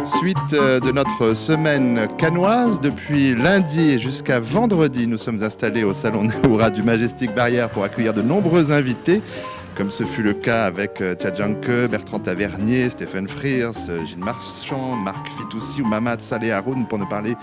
Suite de notre semaine cannoise. Depuis lundi jusqu'à vendredi, nous sommes installés au Salon Naoura du Majestic Barrière pour accueillir de nombreux invités, comme ce fut le cas avec Tia Janke, Bertrand Tavernier, Stephen Frears, Gilles Marchand, Marc Fitoussi ou Mamad Saleh Haroun, pour ne parler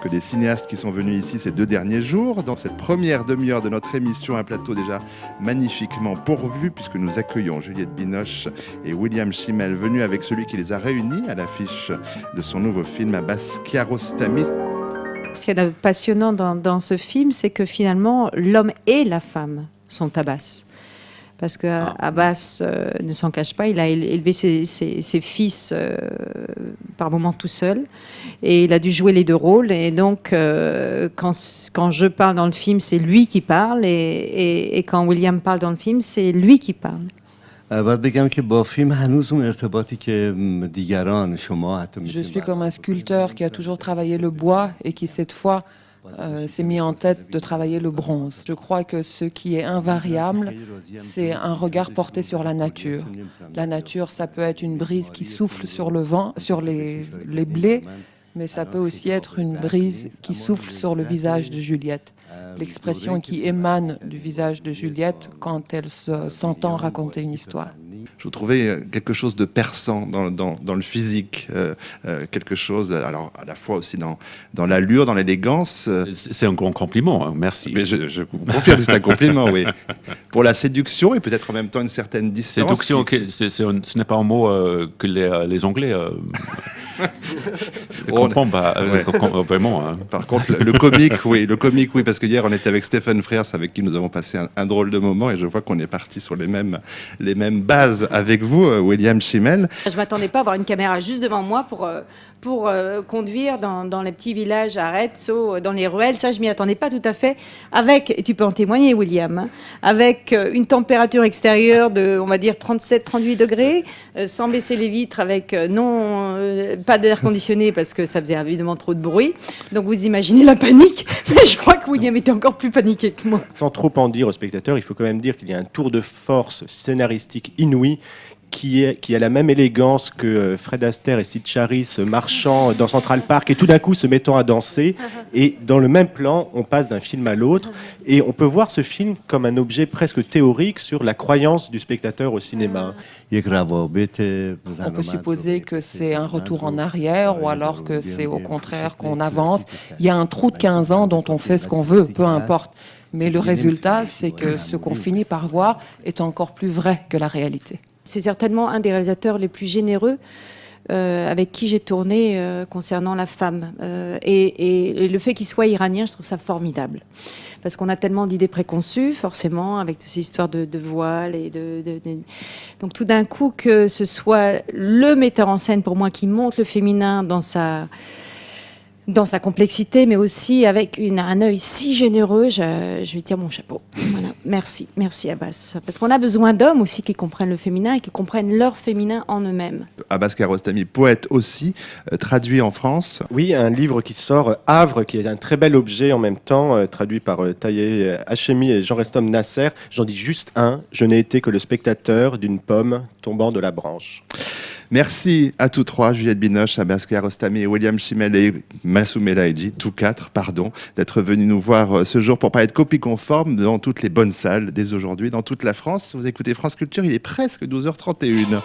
que des cinéastes qui sont venus ici ces 2 derniers jours. Dans cette première demi-heure de notre émission, un plateau déjà magnifiquement pourvu, puisque nous accueillons Juliette Binoche et William Schimmel, venus avec celui qui les a réunis à l'affiche de son nouveau film, Abbas Kiarostami. Ce qui est passionnant dans ce film, c'est que finalement, l'homme et la femme sont Abbas. Parce que Abbas ne s'en cache pas, il a élevé ses fils par moments tout seul, et il a dû jouer les 2 rôles. Et donc, quand je parle dans le film, c'est lui qui parle, et quand William parle dans le film, c'est lui qui parle. Je suis comme un sculpteur qui a toujours travaillé le bois et qui, cette fois, s'est mis en tête de travailler le bronze. Je crois que ce qui est invariable, c'est un regard porté sur la nature. La nature, ça peut être une brise qui souffle sur le vent, sur les blés, mais ça peut aussi être une brise qui souffle sur le visage de Juliette. L'expression qui émane du visage de Juliette quand elle s'entend raconter une histoire. Je vous trouvais quelque chose de perçant dans le physique, quelque chose, alors à la fois aussi dans l'allure, dans l'élégance. C'est un grand compliment, hein, merci. Mais je vous confirme que c'est un compliment, oui. Pour la séduction et peut-être en même temps une certaine distance. Séduction, ce n'est pas un mot que les Anglais comprennent pas vraiment. Hein. Par contre, le comique, oui, parce que hier on était avec Stephen Frears, avec qui nous avons passé un drôle de moment, et je vois qu'on est parti sur les mêmes bases avec vous, William Schimmel. Je ne m'attendais pas à avoir une caméra juste devant moi pour conduire dans les petits villages à Arezzo, dans les ruelles. Ça, je m'y attendais pas tout à fait. Et tu peux en témoigner, William, hein, avec une température extérieure de, on va dire, 37-38 degrés, sans baisser les vitres, avec pas d'air conditionné parce que ça faisait évidemment trop de bruit. Donc vous imaginez la panique. Mais je crois que William était encore plus paniqué que moi. Sans trop en dire aux spectateurs, il faut quand même dire qu'il y a un tour de force scénaristique inouï qui a la même élégance que Fred Astaire et Sid Charisse marchant dans Central Park et tout d'un coup se mettant à danser. Et dans le même plan, on passe d'un film à l'autre. Et on peut voir ce film comme un objet presque théorique sur la croyance du spectateur au cinéma. On peut supposer que c'est un retour en arrière ou alors que c'est au contraire qu'on avance. Il y a un trou de 15 ans dont on fait ce qu'on veut, peu importe. Mais le résultat, c'est que ce qu'on finit par voir est encore plus vrai que la réalité. C'est certainement un des réalisateurs les plus généreux avec qui j'ai tourné concernant la femme. Et le fait qu'il soit iranien, je trouve ça formidable. Parce qu'on a tellement d'idées préconçues, forcément, avec toutes ces histoires de voile. Donc tout d'un coup, que ce soit le metteur en scène, pour moi, qui montre le féminin dans sa complexité, mais aussi avec un œil si généreux, je lui tire mon chapeau. Voilà. Merci Abbas. Parce qu'on a besoin d'hommes aussi qui comprennent le féminin et qui comprennent leur féminin en eux-mêmes. Abbas Kiarostami, poète aussi, traduit en France. Oui, un livre qui sort, Havre, qui est un très bel objet en même temps, traduit par Taïeh Hachemi et Jean-Restom Nasser. J'en dis juste un, je n'ai été que le spectateur d'une pomme tombant de la branche. Merci à tous 3, Juliette Binoche, Abbas Kiarostami et William Schimmel et Massoumeh Laïdji, tous 4, d'être venus nous voir ce jour pour parler de copie conforme dans toutes les bonnes salles dès aujourd'hui, dans toute la France. Vous écoutez France Culture, il est presque 12h31.